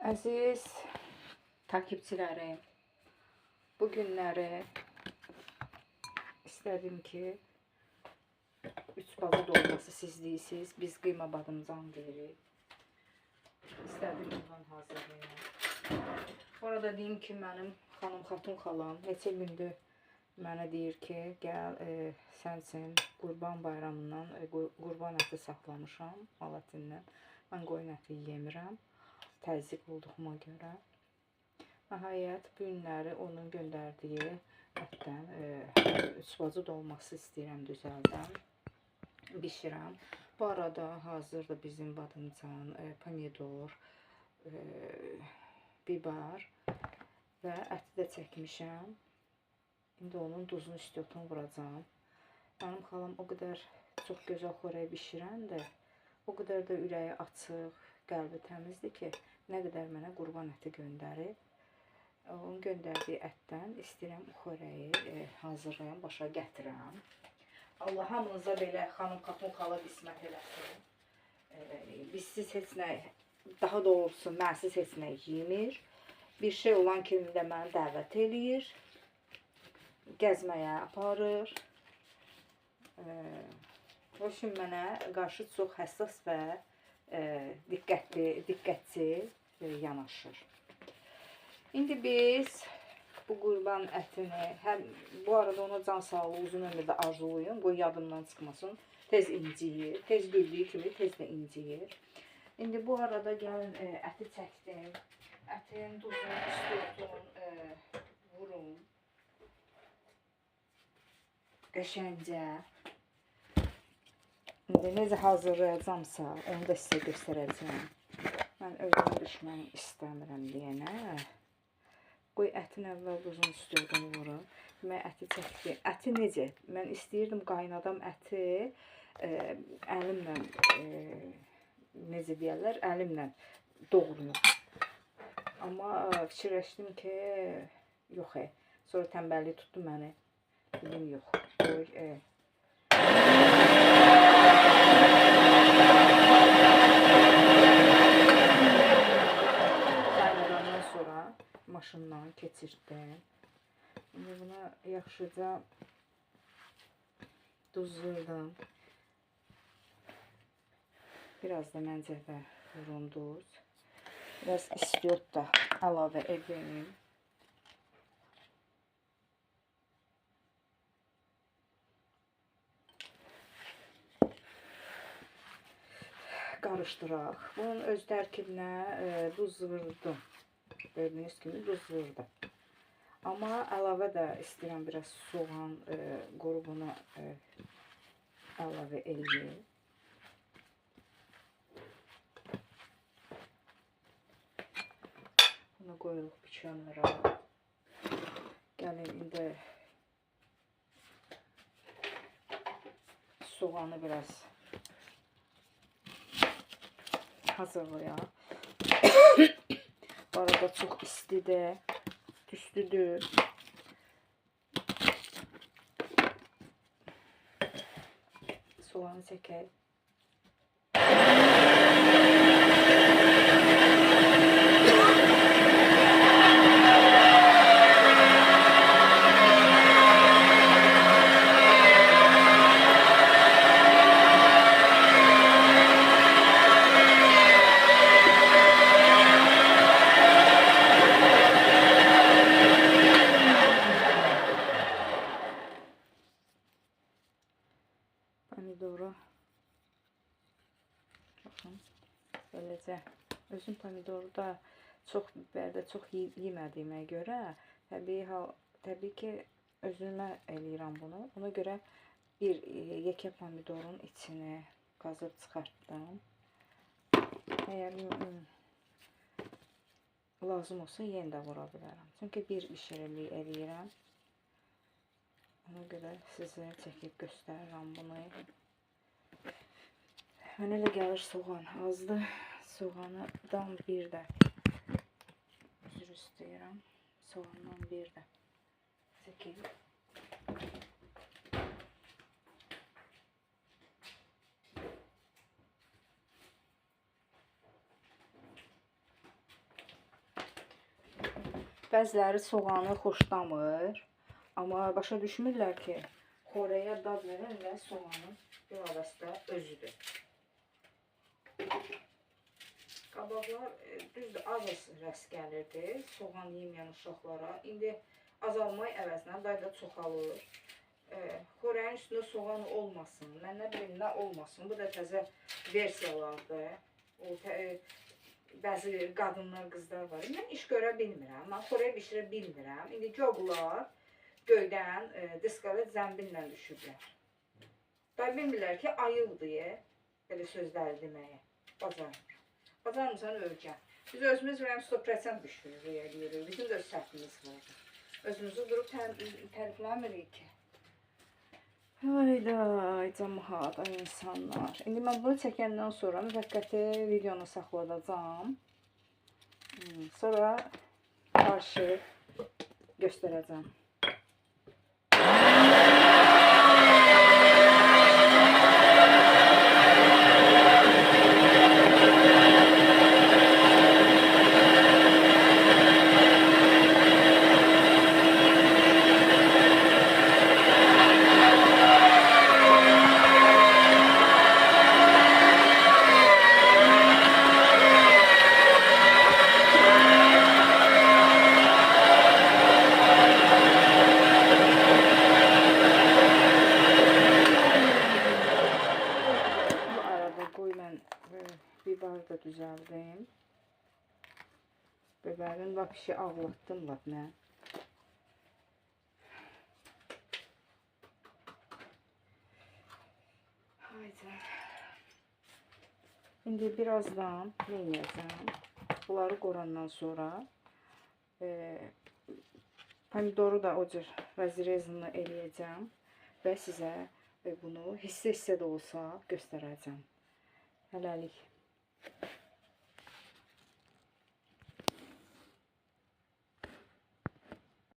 Əziz takipçilərim, bu günləri istədim ki, 3 baza dolması siz deyirsiniz, biz qıyma badımcan deyirik. İstədim ondan hazırlayım. Bu arada deyim ki, mənim xanım Xatun xalam neçə gündür mənə deyir ki, gəl sənsin qurban bayramından qurban əti saxlamışam Alatindən. Mən qoyun əti yemirəm. Təzyiq olduğuma görə. Nəhayət bu günləri onun göndərdiyi ətdən 3 bacı dolması istəyirəm düzəldən. Bişirəm. Bu arada hazırdır bizim badımcan, pomidor, biber və əti də çəkmişəm. İndi onun duzunu istiotunu vuracağım. Mənim xalam o qədər çox gözəl xörək bişirən də, o qədər də ürəyi açıq, qəlbi təmizdir ki, nə qədər mənə qurban əti göndərib. Onun göndərdiyi ətdən istəyirəm xörəyi hazırlayam, başa gətirəm. Allah hamınıza belə xanım Xatun xala qismət eləsin. Bizsiz heç nə, daha doğrusu mənsiz heç nə yemir. Bir şey olan kimi də məni dəvət eləyir. Gəzməyə aparır. O üçün mənə qarşı çox həssas və diqqətli yanaşır. İndi biz bu qurban ətini, bu arada ona can sağlığı, uzun ömürdə arzulayın, qoy yadımdan çıxmasın. Tez inciyir, tez bildiyi kimi tez də inciyir. İndi bu arada gəlin əti çəkdim. Ətin duzunu, istiotunu vurum. Qəşəncə. İndi necə hazırlayacamsa onu da sizə göstərəcəm. Mən özümə düşməni istəmirəm deyənə. Qoy ətin əvvəl duzunu istiotunu vurum. Mən əti çəkdim. Əti necə? Mən istəyirdim qaynadam əti əlimlə, necə deyərlər, əlimlə doğrunum. Amma fikirləşdim ki, yox, sonra tənbəllik tutdu məni. Dedim yox. Qoy maşından keçirdim. Şimdi buna yaxşıca duzladım. Biraz da məncədə vurum duz. Biraz istiot da əlavə edeyim. Qarışdıraq. Bunun öz tərkibinə duz vurdum. Gördüğünüz kimi duz vurdum. Amma əlavə də istəyirəm biraz soğan qurubunu əlavə edeyim. Bunu qoyuruq bir kənara. Gəlin indi soğanı biraz hazırlayaq. Bu arada çok istidir, tüstüdür. Soğanı çəkək. Pomidoru baxın, beləcə özüm pomidoru da çox bibərdə çox yemədiyimə görə təbii ki özümə eləyirəm bunu. Ona görə bir yekə pomidorun içini qazıb çıxartdım. Əgər lazım olsa yenə də vura bilərəm. Çünki bir bişirilik eləyirəm. Ona görə sizə çəkib göstərirəm bunu. Mənə elə gəlir soğan azdır. Soğandan bir də üzr istəyirəm. Soğandan bir də çəkib. Bəziləri soğanı xoşlamır. Amma başa düşmürlər ki, xörəyə dad verən və soğanın ilavəsi də özüdür. Qabaqlar düzdür az rast gəlirdi soğan yeməyən uşaqlara. İndi azalmay əvəzinə dayda çoxalır. Xörəyin üstündə soğan olmasın, mən nə bilim nə olmasın. Bu da təzə versiyalardır. Bəzi qadınlar, qızlar var. Mən iş görə bilmirəm, mən xörək bişirə bilmirəm. İndi bunlar göydən diskalet zəmbillə düşüblər. Da bilmirlər ki, ayıqdır, belə sözləri deməyə. Bacarmır. Bacarmırsan öləcəm. Biz özümüz 100% bişiririk, bizim də öz səhvimiz var. Özümüzü durub tərifləmirik ki. Hayda, cəmaət, ay insanlar. İndi mən bunu çəkəndən sonra müvəqqəti videonu saxladacağım. Sonra qarşı göstərəcəm. Biber da düzəldim. Biberin vapişi ağlatdım bak mən. Haydi. İndi birazdan ne yiyəcəm? Bunları qorandan sonra pomidoru da o cür razrezini eləyəcəm və sizə bunu hissə-hissə də olsa göstərəcəm. Hələlik.